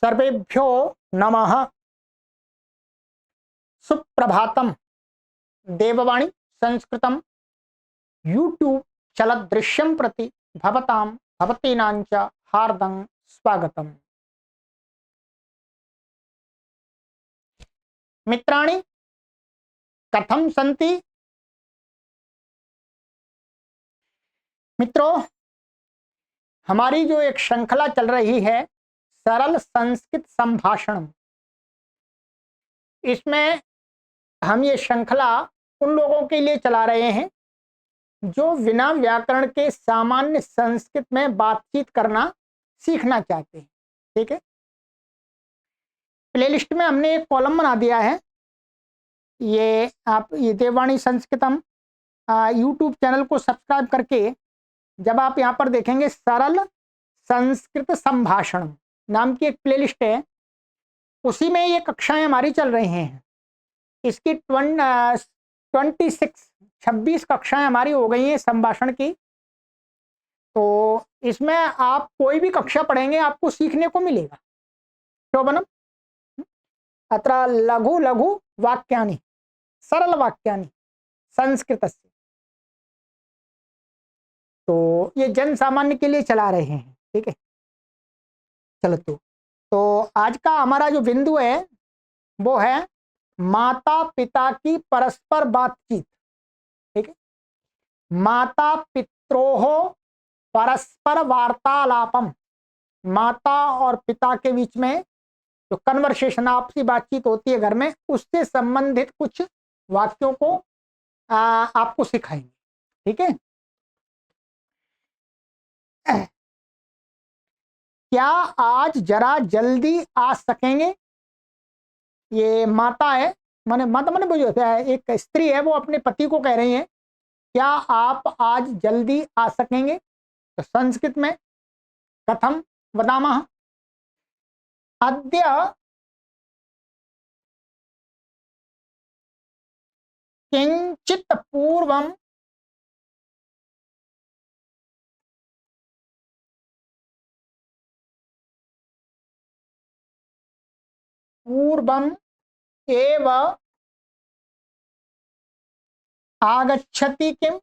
सर्वेभ्यो नमः। सुप्रभातम। देववाणी संस्कृतम यूट्यूब चलदृश्यं प्रति भवतां भवतीनांच हार्दं स्वागतम। मित्राणि कथं सन्ति? मित्रों, हमारी जो एक श्रृंखला चल रही है सरल संस्कृत संभाषण, इसमें हम ये श्रृंखला उन लोगों के लिए चला रहे हैं जो बिना व्याकरण के सामान्य संस्कृत में बातचीत करना सीखना चाहते हैं। ठीक है, प्लेलिस्ट में हमने एक कॉलम बना दिया है। ये देववाणी संस्कृतम यूट्यूब चैनल को सब्सक्राइब करके जब आप यहाँ पर देखेंगे सरल संस्कृत संभाषण नाम की एक प्लेलिस्ट है, उसी में ये कक्षाएं हमारी चल रही हैं। इसकी 26 कक्षाएं हमारी हो गई हैं संभाषण की। तो इसमें आप कोई भी कक्षा पढ़ेंगे आपको सीखने को मिलेगा। शोभनम अत्र लघु लघु वाक्यानि सरल वाक्यानि संस्कृतस्य। तो ये जन सामान्य के लिए चला रहे हैं। ठीक है, चलो तो आज का हमारा जो बिंदु है वो है माता पिता की परस्पर बातचीत। ठीक है, माता पित्रोः परस्पर वार्तालापम। माता और पिता के बीच में जो कन्वर्सेशन, आपसी बातचीत होती है घर में, उससे संबंधित कुछ वाक्यों को आपको सिखाएंगे। ठीक है, क्या आज जरा जल्दी आ सकेंगे? ये माता है, माने माता माने वो जो है एक स्त्री है, वो अपने पति को कह रही है क्या आप आज जल्दी आ सकेंगे? तो संस्कृत में कथम वदामः? अद्य किंचित पूर्वम एव आगच्छति किम?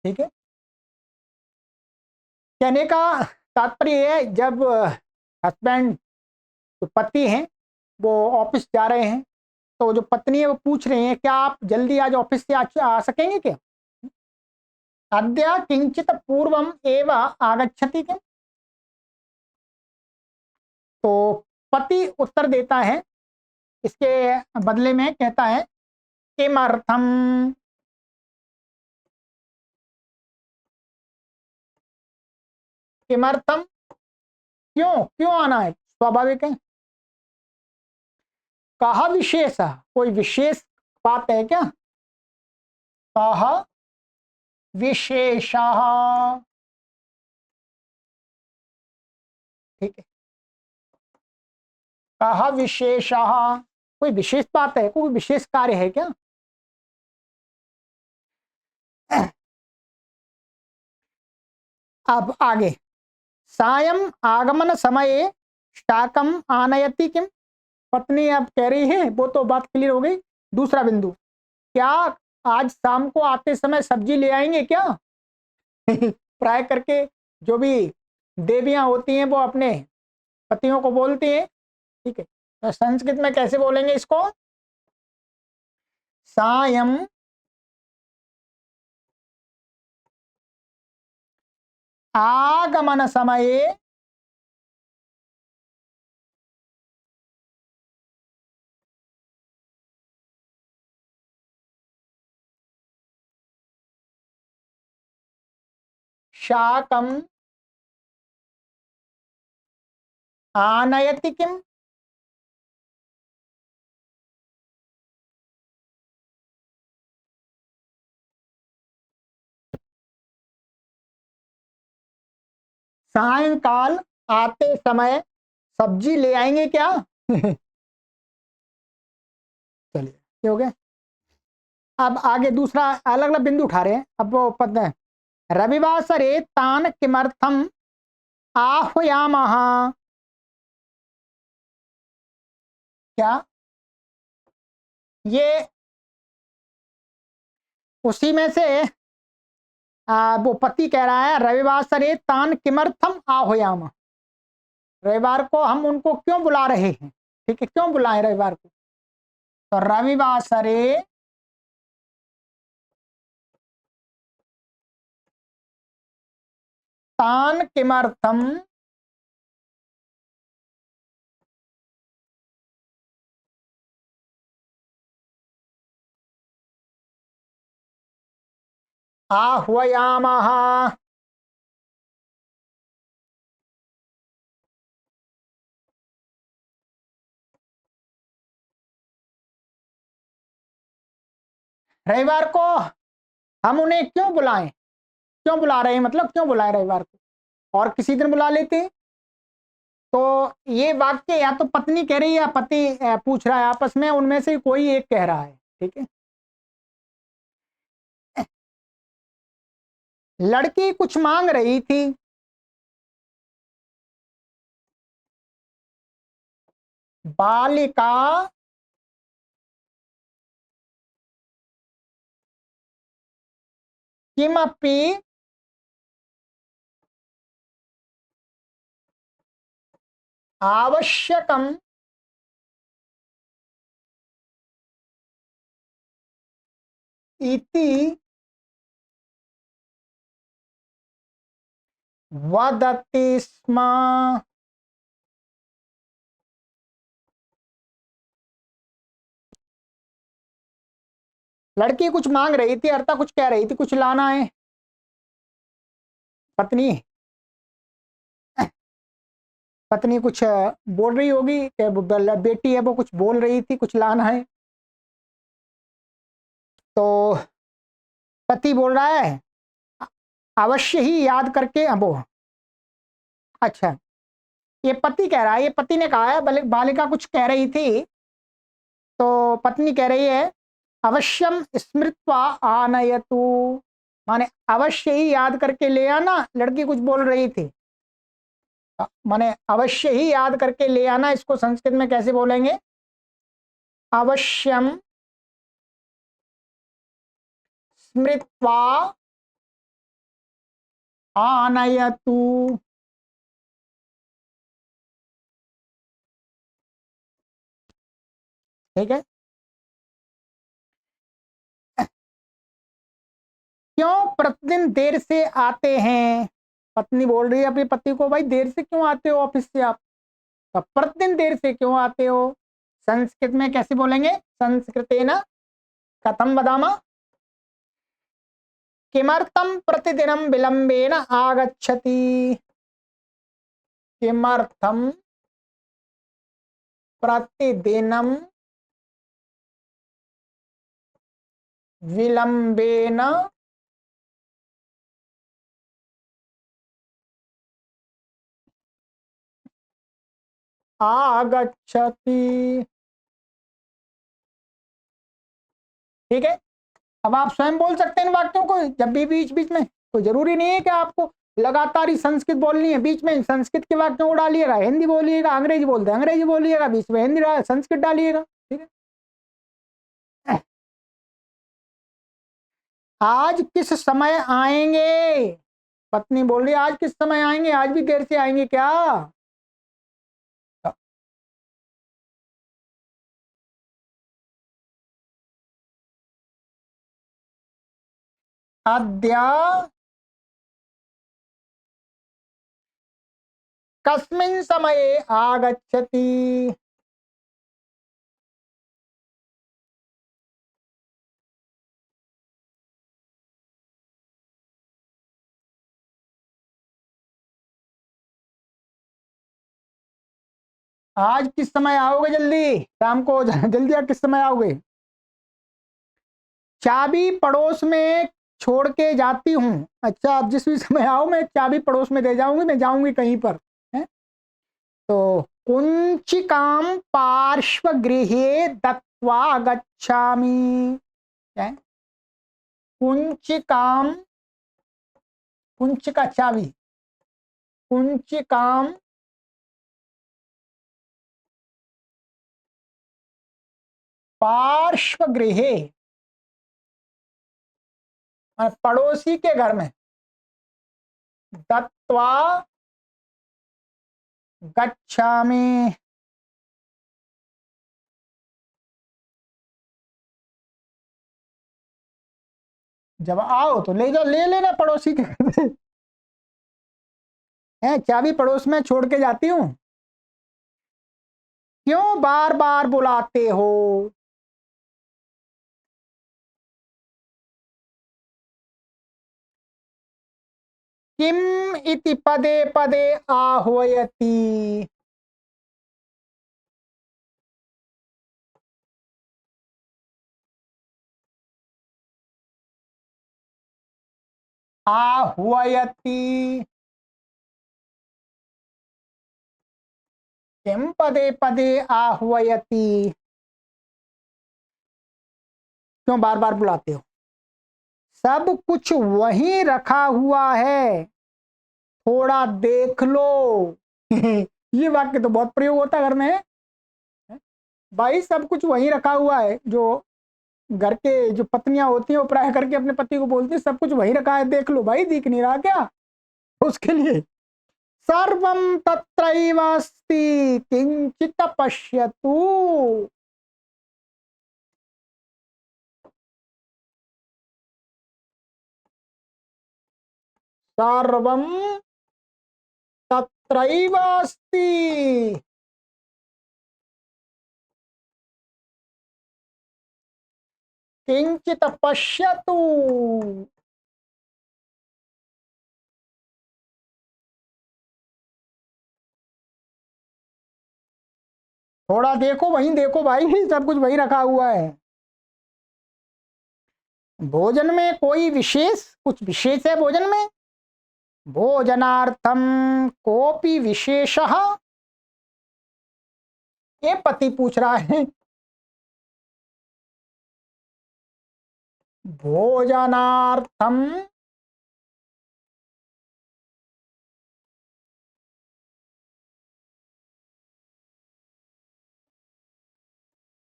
ठीक है, कहने का तात्पर्य है जब हस्बैंड जो पति हैं वो ऑफिस जा रहे हैं, तो जो पत्नी है वो पूछ रही है क्या आप जल्दी आज ऑफिस से आ सकेंगे क्या? अद्य किंचित पूर्वम एव आगच्छति किम? तो पति उत्तर देता है, इसके बदले में कहता है किमर्थम? किमर्थम, क्यों क्यों आना है? स्वाभाविक है। कहा विशेष, कोई विशेष बात है क्या? कहा विशेषः। ठीक है, कहा विशेषः, कोई विशेष बात है, कोई विशेष कार्य है क्या? अब आगे, सायं आगमन समये शाकम आनयति किम? पत्नी अब कह रही है, वो तो बात क्लियर हो गई। दूसरा बिंदु, क्या आज शाम को आते समय सब्जी ले आएंगे क्या? प्राय करके जो भी देवियां होती हैं वो अपने पतियों को बोलती हैं। ठीक है, तो संस्कृत में कैसे बोलेंगे इसको? सायं आगमन समये शाकम आनयति किम? सायंकाल आते समय सब्जी ले आएंगे क्या? चलिए, हो गया। अब आगे दूसरा अलग अलग बिंदु उठा रहे हैं। अब वो पद रविवासरे तान किमर्थम आह्वयामः। क्या ये उसी में से वो पति कह रहा है रविवासरे तान किमर्थम आह्वयामः, रविवार को हम उनको क्यों बुला रहे हैं। ठीक है, क्यों बुलाएं रविवार को। तो रविवासरे तान किमर्थम आह्वयामः। रविवार को हम उन्हें क्यों बुलाएं, क्यों बुला रहे हैं मतलब क्यों बुलाएं रविवार को, और किसी दिन बुला लेते हैं। तो ये वाक्य या तो पत्नी कह रही है या पति पूछ रहा है, आपस में उनमें से कोई एक कह रहा है। ठीक है, लड़की कुछ मांग रही थी, बालिका किमपि आवश्यकम इति वदति स्म। लड़की कुछ मांग रही थी, अर्थात कुछ कह रही थी, कुछ लाना है। पत्नी पत्नी कुछ बोल रही होगी, बेटी है वो कुछ बोल रही थी, कुछ लाना है। तो पति बोल रहा है अवश्य ही याद करके वो, अच्छा ये पति कह रहा है, ये पति ने कहा है बालिका कुछ कह रही थी, तो पत्नी कह रही है अवश्यम स्मृत्वा आनयतु, माने अवश्य ही याद करके ले आना, लड़की कुछ बोल रही थी। माने अवश्य ही याद करके ले आना, इसको संस्कृत में कैसे बोलेंगे, अवश्यम स्मृत्वा आनयतु। ठीक है, क्यों प्रतिदिन देर से आते हैं। पत्नी बोल रही है अपने पति को भाई देर से क्यों आते हो ऑफिस से आप, तो प्रतिदिन देर से क्यों आते हो, संस्कृत में कैसे बोलेंगे, संस्कृतेन कथम वदामः, किमर्थम प्रतिदिनं विलंबेन आगच्छति, किमर्थम प्रतिदिनं विलंबेन आगच्छति। ठीक है, अब आप स्वयं बोल सकते हैं इन वाक्यों को जब भी बीच बीच में, कोई जरूरी नहीं है कि आपको लगातार ही संस्कृत बोलनी है, बीच में संस्कृत के वाक्यों को डालिएगा, हिंदी बोलिएगा, अंग्रेजी बोलते हैं अंग्रेजी बोलिएगा, बीच में हिंदी संस्कृत डालिएगा। ठीक है, आज किस समय आएंगे, पत्नी बोल रही है आज किस समय आएंगे, आज भी देर से आएंगे क्या। अद्य कस्मिन् समये आगच्छति। आज किस समय आओगे, जल्दी शाम को जल्दी किस समय आओगे। चाबी पड़ोस में छोड़ के जाती हूँ, अच्छा आप जिस भी समय आओ मैं चाबी पड़ोस में दे जाऊंगी, मैं जाऊंगी कहीं पर है? तो कुंचिकाम पार्श्व गृहे दत्वा गच्छामि, क्या है कुंचिकाम, कुंच का चाबी, कुंचिकाम पार्श्वगृहे, पड़ोसी के घर में, दत्वा गच्छामि, जब आओ तो ले जाओ, ले लेना पड़ोसी के घर से। है चाबी पड़ोस में छोड़ के जाती हूँ, क्यों बार बार बुलाते हो? किम इति पदे पदे आह्वयति, आह्वयति, किम पदे पदे आह्वयति, क्यों बार बार बुलाते हो? सब कुछ वहीं रखा हुआ है, थोड़ा देख लो। ये वाक्य तो बहुत प्रयोग होता है घर में। भाई सब कुछ वहीं रखा हुआ है, जो घर के जो पत्नियां होती हैं वो प्राय करके अपने पति को बोलती है सब कुछ वहीं रखा है, देख लो भाई, दिख नहीं रहा क्या? उसके लिए सर्वम तत्रैव अस्ति किंचित पश्यतु, सर्वम तत्रैव अस्ति, किंचित पश्यतु, थोड़ा देखो, वहीं देखो भाई, सब कुछ वहीं रखा हुआ है। भोजन में कोई विशेष, कुछ विशेष है भोजन में? भोजनार्थम कोपि विशेषः, ये पति पूछ रहा है। भोजनार्थम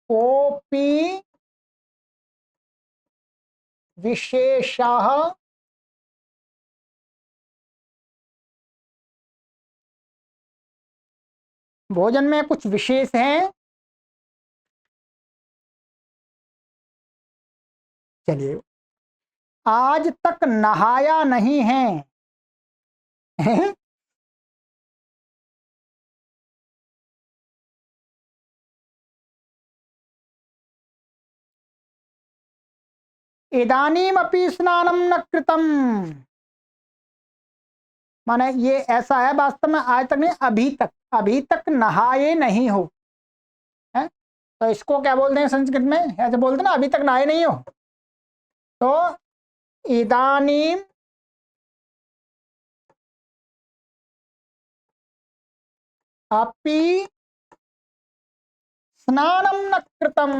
कोपि विशेषः भोजन में कुछ विशेष है। चलिए, आज तक नहाया नहीं है, हैं? इदानीमपि स्नानं न कृतम, माने ये ऐसा है वास्तव में आज तक नहीं, अभी तक नहाए नहीं हो, है? तो इसको क्या बोलते हैं संस्कृत में? ऐसे बोलते ना, अभी तक नहाए नहीं हो। तो इदानीम अपि स्नानं न कृतम,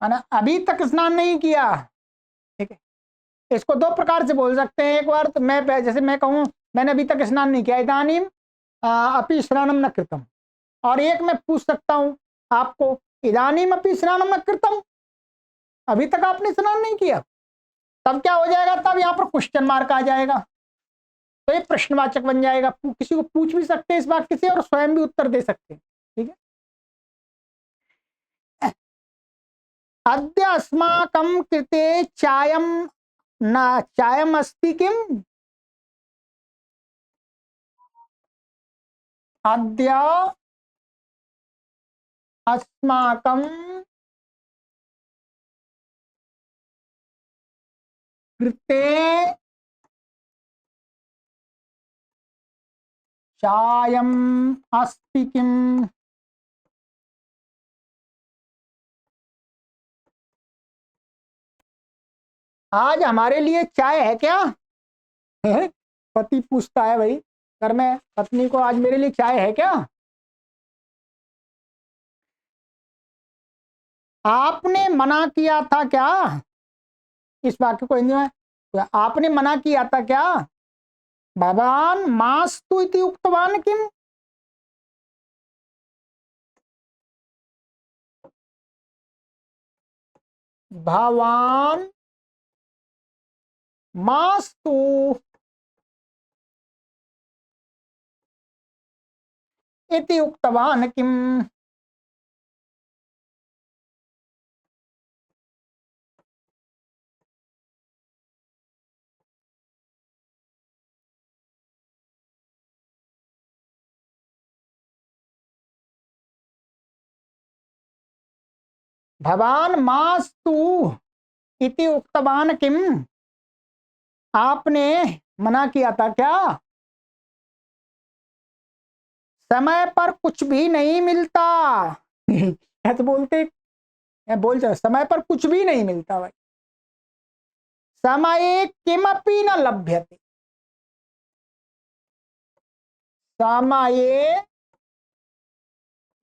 माने अभी तक स्नान नहीं किया। ठीक है, इसको दो प्रकार से बोल सकते हैं। एक बार तो मैं जैसे मैं कहूँ मैंने अभी तक स्नान नहीं किया, इदानीम अपि स्नानं न कृतम। और एक मैं पूछ सकता हूँ आपको, इदानीम अपि स्नानं न कृतम, अभी तक आपने स्नान नहीं किया। तब क्या हो जाएगा? तब यहाँ पर क्वेश्चन मार्क आ जाएगा, तो ये प्रश्नवाचक बन जाएगा। किसी को पूछ भी सकते हैं इस वाक्य से और स्वयं भी उत्तर दे सकते हैं। ठीक है, अद्य अस्माकं कृते चायम न चायम अस्ति किम, अद्य अस्माकं कृते चायम अस्ति किम, आज हमारे लिए चाय है क्या? पति पूछता है भाई घर में पत्नी को, आज मेरे लिए चाय है क्या? आपने मना किया था क्या, इस वाक्य को हिंदी में तो आपने मना किया था क्या, भवान मास्तु इति उक्तवान किम, भवान मास्तु इति उक्तवान किम। भवान मास्तु इति उक्तवान किम, आपने मना किया था क्या, समय पर कुछ भी नहीं मिलता। तो बोलते बोल जाओ समय पर कुछ भी नहीं मिलता भाई, समय किमपि न लभ्यते, समय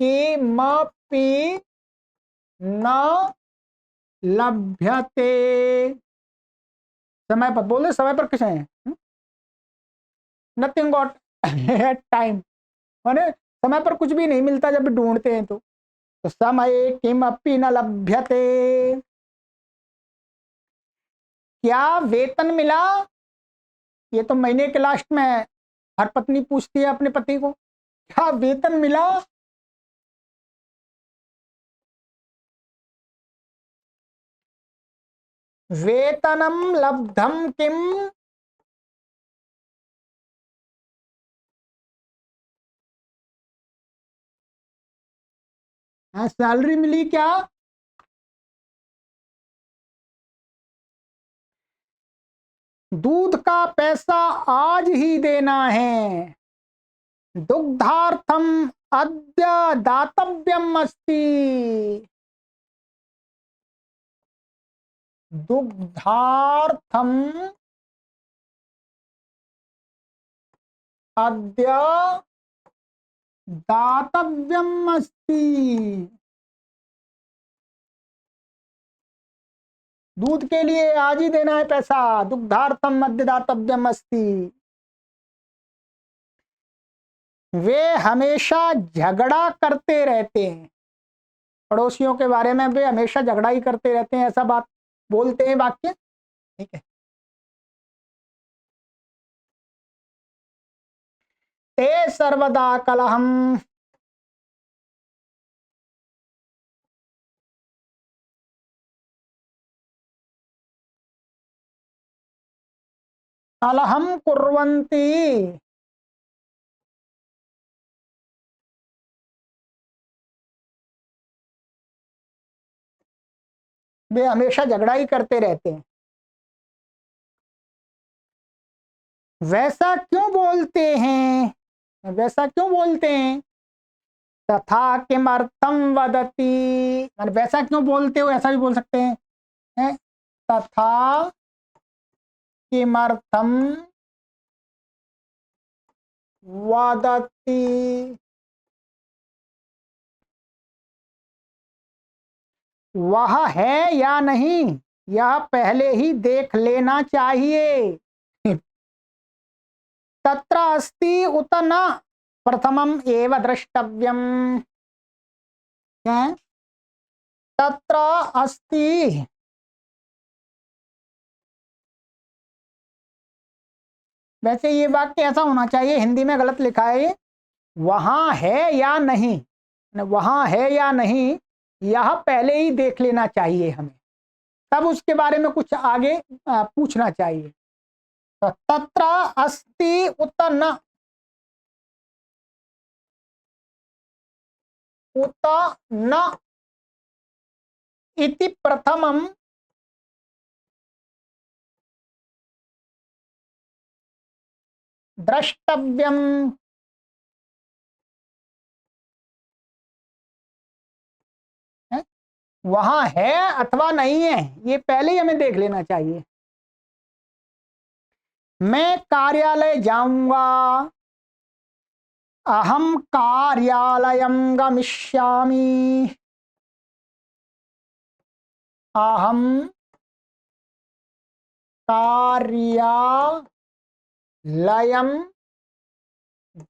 किमपि न लभ्यते, समय पर बोले समय पर किस है, नथिंग गॉट एट टाइम, माने समय पर कुछ भी नहीं मिलता जब ढूंढते हैं तो समय किमपि न लभ्यते। क्या वेतन मिला, ये तो महीने के लास्ट में हर पत्नी पूछती है अपने पति को, क्या वेतन मिला, वेतनम लब्धम किम, सैलरी मिली क्या, दूध का पैसा आज ही देना है, दुग्धार्थम अद्य दातव्यम अस्ति, दुग्धार्थम अद्य दातव्यम अस्ति, दूध के लिए आज ही देना है पैसा, दुग्धार्थम अद्य दातव्यम अस्ति। वे हमेशा झगड़ा करते रहते हैं, पड़ोसियों के बारे में वे हमेशा झगड़ा ही करते रहते हैं, ऐसा बात बोलते हैं वाक्य, ठीक है। ते सर्वदा कलहम, कलहम कुर्वन्ति, वे हमेशा झगड़ा ही करते रहते हैं। वैसा क्यों बोलते हैं, वैसा क्यों बोलते हैं, तथा किमर्थम वदति, माने वैसा क्यों बोलते हो ऐसा भी बोल सकते हैं, तथा किमर्थम वदति, वह है या नहीं यह पहले ही देख लेना चाहिए, तत्र अस्ति उत न प्रथमम एव द्रष्टव्यम, तत्र अस्ति, वैसे ये वाक्य ऐसा होना चाहिए, हिंदी में गलत लिखा है, वहां है या नहीं, वहां है या नहीं यह पहले ही देख लेना चाहिए हमें, तब उसके बारे में कुछ आगे पूछना चाहिए। तो तत्र अस्ति उत न, उत न इति प्रथमम द्रष्टव्यम, वहां है अथवा नहीं है ये पहले ही हमें देख लेना चाहिए। मैं कार्यालय जाऊंगा, अहम कार्यालयं गमिष्यामि, अहम कार्यालयम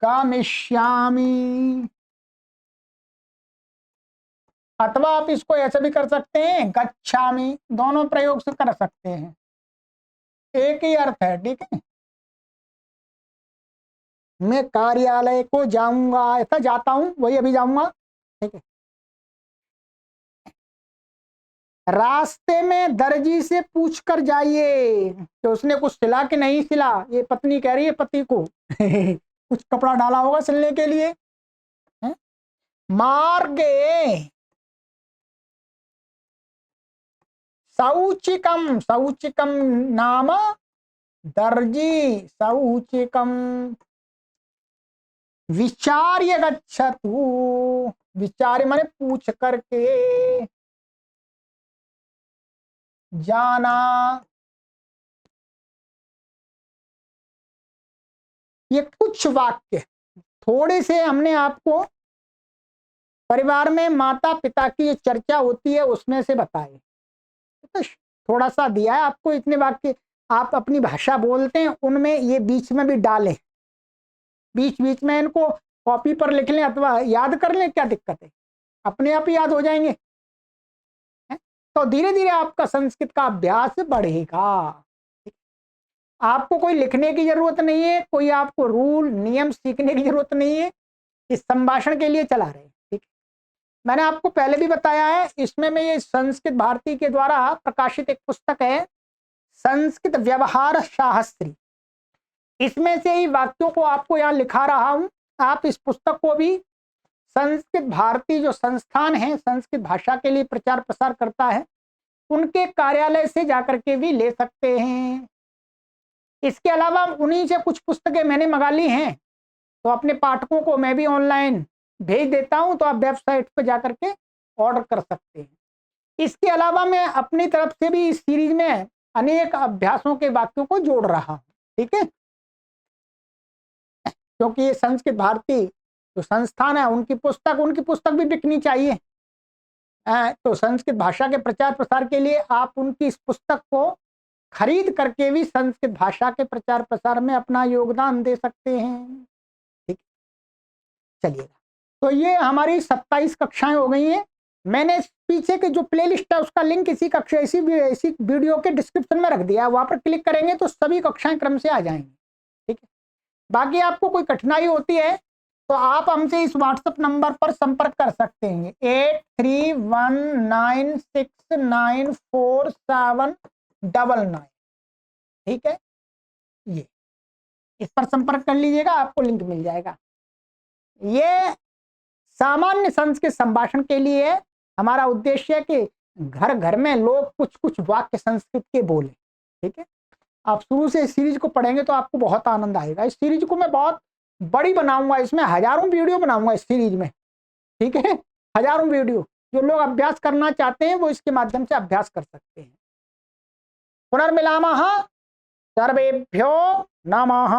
गमिष्यामि। अथवा आप इसको ऐसे भी कर सकते हैं, गच्छामि, दोनों प्रयोग से कर सकते हैं, एक ही अर्थ है, ठीक है। मैं कार्यालय को जाऊंगा, ऐसा जाता हूं, वही अभी जाऊंगा, ठीक है। रास्ते में दर्जी से पूछ कर जाइए कि उसने कुछ सिला कि नहीं सिला, ये पत्नी कह रही है पति को कुछ कपड़ा डाला होगा सिलने के लिए, है? मार्गे शौचिकम, शौचिकम नाम दर्जी, शौचिकम विचार्य गच्छतु, विचार्य माने पूछ करके जाना। ये कुछ वाक्य थोड़े से हमने आपको परिवार में माता पिता की जो चर्चा होती है उसमें से बताए, तो थोड़ा सा दिया है आपको, इतने वाक्य आप अपनी भाषा बोलते हैं उनमें ये बीच में भी डालें, बीच बीच में इनको कॉपी पर लिख लें अथवा याद कर लें, क्या दिक्कत है, अपने आप ही याद हो जाएंगे। तो धीरे धीरे आपका संस्कृत का अभ्यास बढ़ेगा। आपको कोई लिखने की जरूरत नहीं है, कोई आपको रूल नियम सीखने की जरूरत नहीं है, इस संभाषण के लिए चला रहे, ठीक है। मैंने आपको पहले भी बताया है, इसमें मैं ये संस्कृत भारती के द्वारा प्रकाशित एक पुस्तक है संस्कृत व्यवहार शास्त्री, इसमें से ही वाक्यों को आपको यहाँ लिखा रहा हूं। आप इस पुस्तक को भी संस्कृत भारती जो संस्थान है संस्कृत भाषा के लिए प्रचार प्रसार करता है उनके कार्यालय से जाकर के भी ले सकते हैं। इसके अलावा उन्हीं से कुछ पुस्तकें मैंने मंगा ली हैं, तो अपने पाठकों को मैं भी ऑनलाइन भेज देता हूं, तो आप वेबसाइट पर जाकर के ऑर्डर कर सकते हैं। इसके अलावा मैं अपनी तरफ से भी इस सीरीज में अनेक अभ्यासों के वाक्यों को जोड़ रहा हूं, ठीक है, क्योंकि ये संस्कृत भारती जो संस्थान है उनकी पुस्तक भी बिकनी चाहिए। तो संस्कृत भाषा के प्रचार प्रसार के लिए आप उनकी इस पुस्तक को खरीद करके भी संस्कृत भाषा के प्रचार प्रसार में अपना योगदान दे सकते हैं, ठीक। चलिए, तो ये हमारी 27 कक्षाएं हो गई हैं। मैंने पीछे के जो प्लेलिस्ट है उसका लिंक इसी कक्षा इसी वीडियो के डिस्क्रिप्शन में रख दिया है, वहां पर क्लिक करेंगे तो सभी कक्षाएं क्रम से आ जाएंगी, ठीक है। बाकी आपको कोई कठिनाई होती है तो आप हमसे इस व्हाट्सएप नंबर पर संपर्क कर सकते हैं 8319694799, ठीक है। ये इस पर संपर्क कर लीजिएगा, आपको लिंक मिल जाएगा। ये सामान्य संस्कृत संभाषण के लिए हमारा उद्देश्य है कि घर घर में लोग कुछ कुछ वाक्य संस्कृत के बोले, ठीक है। आप शुरू से इस सीरीज को पढ़ेंगे तो आपको बहुत आनंद आएगा। इस सीरीज को मैं बहुत बड़ी बनाऊंगा, इसमें हजारों वीडियो बनाऊंगा इस सीरीज में, ठीक है, हजारों वीडियो। जो लोग अभ्यास करना चाहते हैं वो इसके माध्यम से अभ्यास कर सकते हैं। पुनर्मिलामः, सर्वेभ्यो नमः।